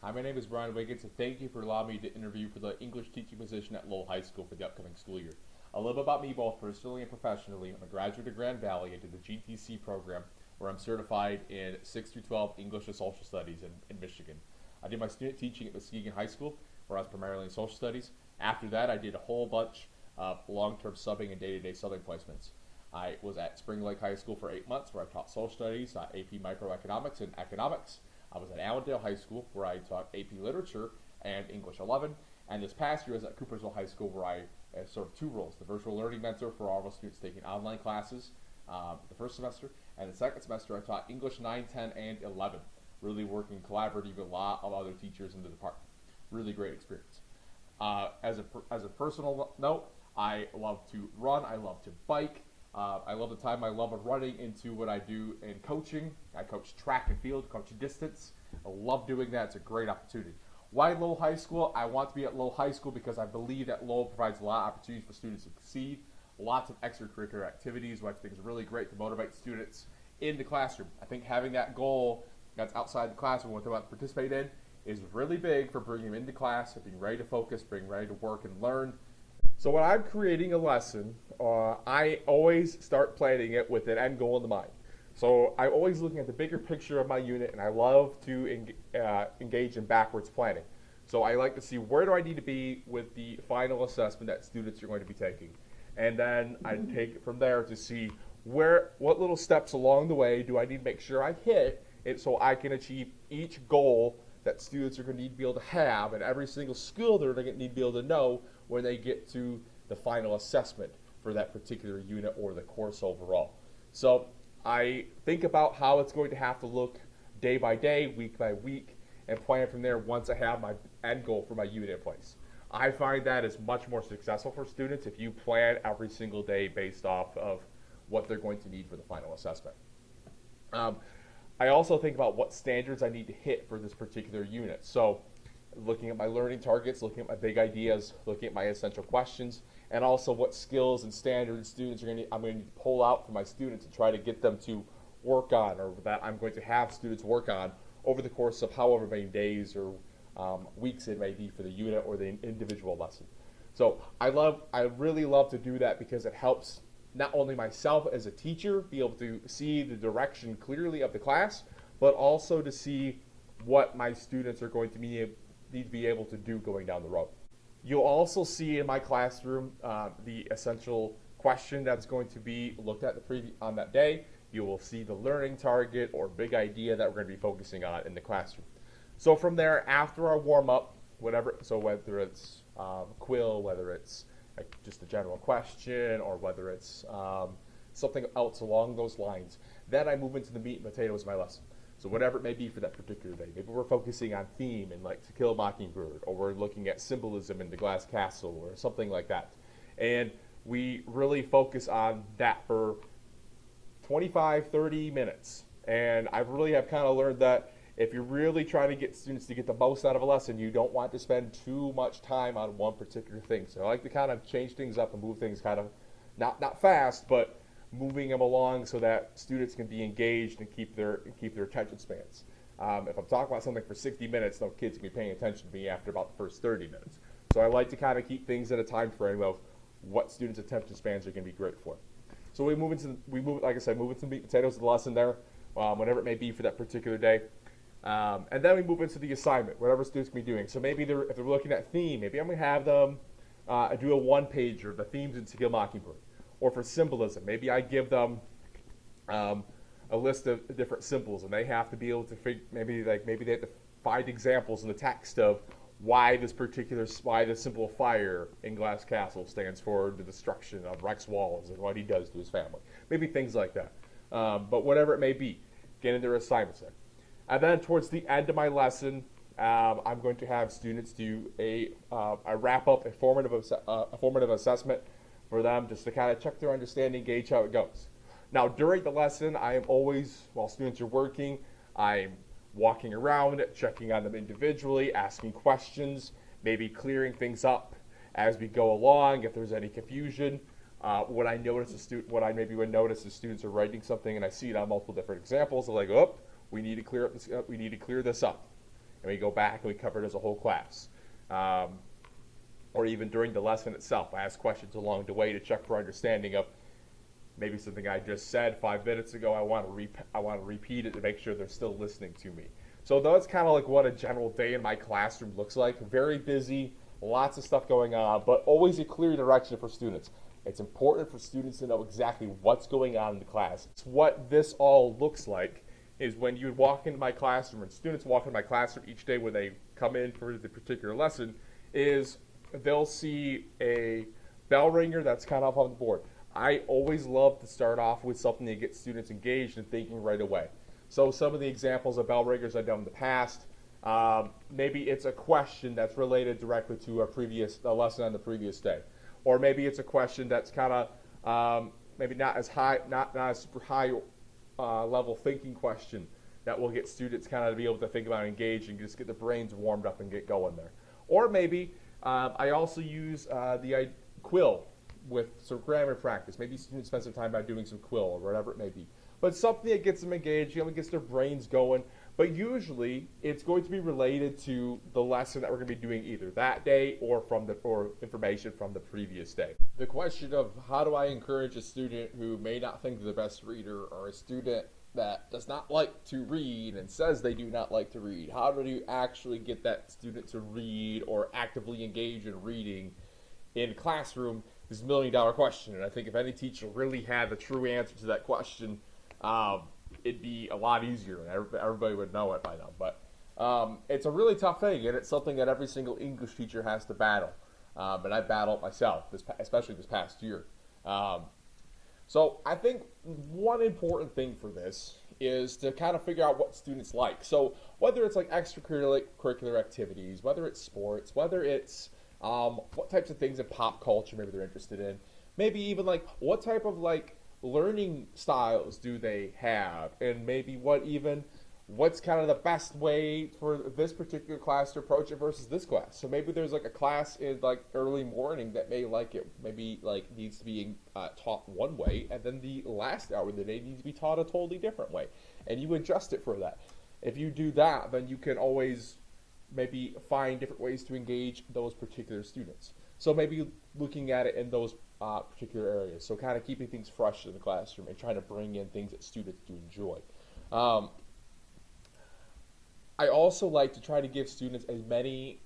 Hi, my name is Brian Wiggins, and thank you for allowing me to interview for the English teaching position at Lowell High School for the upcoming school year. A little bit about me, both personally and professionally. I'm a graduate of Grand Valley. I did the GTC program, where I'm certified in 6 through 12 English and Social Studies in Michigan. I did my student teaching at Muskegon High School, where I was primarily in social studies. After that, I did a whole bunch of long-term subbing and day-to-day subbing placements. I was at Spring Lake High School for 8 months, where I taught social studies, AP microeconomics, and economics. I was at Allendale High School, where I taught AP Literature and English 11. And this past year, I was at Coopersville High School, where I served two roles: the virtual learning mentor for all of us students taking online classes the first semester, and the second semester, I taught English 9, 10, and 11, really working collaboratively with a lot of other teachers in the department. Really great experience. As a personal note, I love to run. I love to bike. I love the time I love of running into what I do in coaching. I coach track and field, coach distance. I love doing that. It's a great opportunity. Why Lowell High School? I want to be at Lowell High School because I believe that Lowell provides a lot of opportunities for students to succeed. Lots of extracurricular activities, which I think is really great to motivate students in the classroom. I think having that goal that's outside the classroom, what they want to participate in, is really big for bringing them into class, and being ready to focus, being ready to work and learn. So when I'm creating a lesson, I always start planning it with an end goal in mind. So I'm always looking at the bigger picture of my unit, and I love to engage in backwards planning. So I like to see, where do I need to be with the final assessment that students are going to be taking? And then I take it from there to see what little steps along the way do I need to make sure I hit it, so I can achieve each goal that students are going to need to be able to have, and every single skill they're going to need to be able to know when they get to the final assessment for that particular unit or the course overall. So I think about how it's going to have to look day by day, week by week, and plan from there once I have my end goal for my unit in place. I find that is much more successful for students if you plan every single day based off of what they're going to need for the final assessment. I also think about what standards I need to hit for this particular unit. So looking at my learning targets, looking at my big ideas, looking at my essential questions, and also what skills and standards students I'm going to need to pull out for my students to try to get them to work on, or that I'm going to have students work on over the course of however many days or weeks it may be for the unit or the individual lesson. So I really love to do that, because it helps not only myself as a teacher be able to see the direction clearly of the class, but also to see what my students are going to need to be able to do going down the road. You'll also see in my classroom the essential question that's going to be looked at on that day. You will see the learning target or big idea that we're going to be focusing on in the classroom. So from there, after our warm-up, whether it's quill, whether it's just a general question, or whether it's something else along those lines, then I move into the meat and potatoes of my lesson. So whatever it may be for that particular day. Maybe we're focusing on theme and like To Kill a Mockingbird, or we're looking at symbolism in The Glass Castle, or something like that. And we really focus on that for 25, 30 minutes. And I really have kind of learned that if you're really trying to get students to get the most out of a lesson, you don't want to spend too much time on one particular thing. So I like to kind of change things up and move things kind of, not fast, but moving them along so that students can be engaged and keep their attention spans. If I'm talking about something for 60 minutes, no kids can be paying attention to me after about the first 30 minutes. So I like to kind of keep things in a time frame of what students' attention spans are going to be great for. So like I said, move into the meat and potatoes of the lesson there, whatever it may be for that particular day. And then we move into the assignment, whatever students can be doing. So maybe if they're looking at theme, maybe I'm going to have them do a one-pager of the themes in To Kill a Mockingbird. Or for symbolism, maybe I give them a list of different symbols, and they have to be able to maybe they have to find examples in the text of why the symbol of fire in Glass Castle stands for the destruction of Rex Walls and what he does to his family. Maybe things like that. But whatever it may be, get into their assignments there. And then towards the end of my lesson, I'm going to have students do a wrap-up, a formative assessment for them, just to kind of check their understanding, gauge how it goes. Now, during the lesson, I am always, while students are working, I'm walking around, checking on them individually, asking questions, maybe clearing things up as we go along if there's any confusion. What I maybe would notice is students are writing something and I see it on multiple different examples. I'm like, we need to clear this up. and we go back and we cover it as a whole class. Or even during the lesson itself, I ask questions along the way to check for understanding of maybe something I just said 5 minutes ago. I want to repeat it to make sure they're still listening to me. So that's kind of like what a general day in my classroom looks like. Very busy, lots of stuff going on, but always a clear direction for students. It's important for students to know exactly what's going on in the class. It's what this all looks like is when you walk into my classroom, and students walk into my classroom each day when they come in for the particular lesson, is they'll see a bell ringer that's kind of on the board. I always love to start off with something to get students engaged and thinking right away. So some of the examples of bell ringers I've done in the past, maybe it's a question that's related directly to a lesson on the previous day. Or maybe it's a question that's kind of maybe not as high, not a super high level thinking question that will get students kind of to be able to think about and engage and just get their brains warmed up and get going there. Or maybe I also use the quill with some grammar practice. Maybe students spend some time by doing some quill or whatever it may be. But something that gets them engaged, gets their brains going. But usually it's going to be related to the lesson that we're going to be doing either that day or information from the previous day. The question of how do I encourage a student who may not think they're the best reader, or a student that does not like to read and says they do not like to read, how do you actually get that student to read or actively engage in reading in a classroom is $1 million question. And I think if any teacher really had the true answer to that question, it'd be a lot easier and everybody would know it by now. But it's a really tough thing, and it's something that every single English teacher has to battle. And I battle it myself, especially this past year. So I think one important thing for this is to kind of figure out what students like. So whether it's like extracurricular activities, whether it's sports, whether it's what types of things in pop culture maybe they're interested in, maybe even like what type of like learning styles do they have, and maybe what's kind of the best way for this particular class to approach it versus this class. So maybe there's like a class in like early morning that may like it, maybe like needs to be taught one way, and then the last hour of the day needs to be taught a totally different way, and you adjust it for that. If you do that, then you can always maybe find different ways to engage those particular students. So maybe looking at it in those particular areas. So kind of keeping things fresh in the classroom and trying to bring in things that students do enjoy. I also like to try to give students as many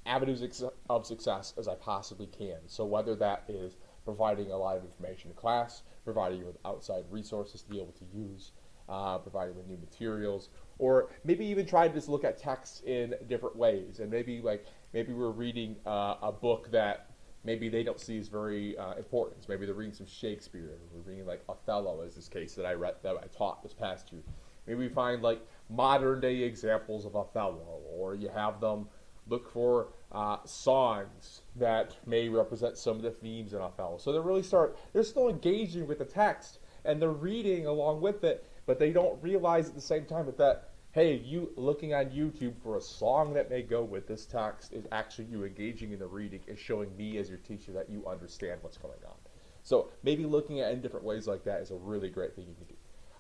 avenues of success as I possibly can. So whether that is providing a lot of information in class, providing you with outside resources to be able to use, providing with new materials, or maybe even try to just look at text in different ways. And maybe we're reading a book that maybe they don't see as very important. So maybe they're reading some Shakespeare. We're reading like Othello, as this case that I taught this past year. Maybe we find like modern day examples of Othello, or you have them look for songs that may represent some of the themes in Othello. So they're still engaging with the text and they're reading along with it, but they don't realize at the same time that hey, you looking on YouTube for a song that may go with this text is actually you engaging in the reading and showing me as your teacher that you understand what's going on. So maybe looking at it in different ways like that is a really great thing you can do.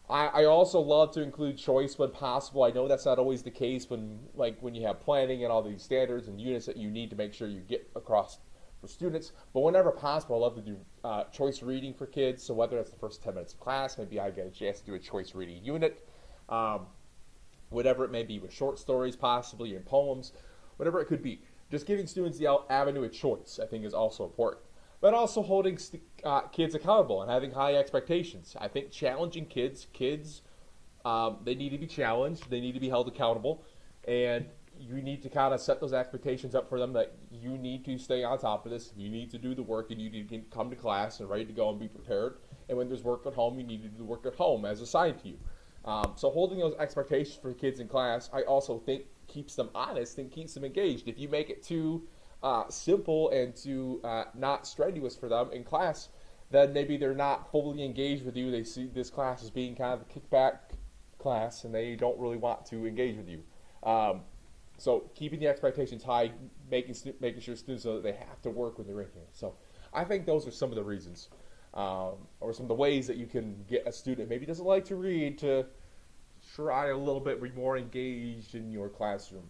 I also love to include choice when possible. I know that's not always the case when you have planning and all these standards and units that you need to make sure you get across for students. But whenever possible, I love to do choice reading for kids. So whether it's the first 10 minutes of class, maybe I get a chance to do a choice reading unit. Whatever it may be, with short stories possibly, and poems, whatever it could be. Just giving students the avenue of choice, I think, is also important. But also holding kids accountable and having high expectations. I think challenging kids, they need to be challenged, they need to be held accountable, and you need to kind of set those expectations up for them that you need to stay on top of this, you need to do the work, and you need to come to class and ready to go and be prepared. And when there's work at home, you need to do the work at home as assigned to you. So holding those expectations for the kids in class, I also think keeps them honest and keeps them engaged. If you make it too simple and too not strenuous for them in class, then maybe they're not fully engaged with you. They see this class as being kind of a kickback class, and they don't really want to engage with you. So keeping the expectations high, making sure students know that they have to work when they're in here. So I think those are some of the reasons, or some of the ways that you can get a student maybe doesn't like to read to try a little bit, be more engaged in your classroom.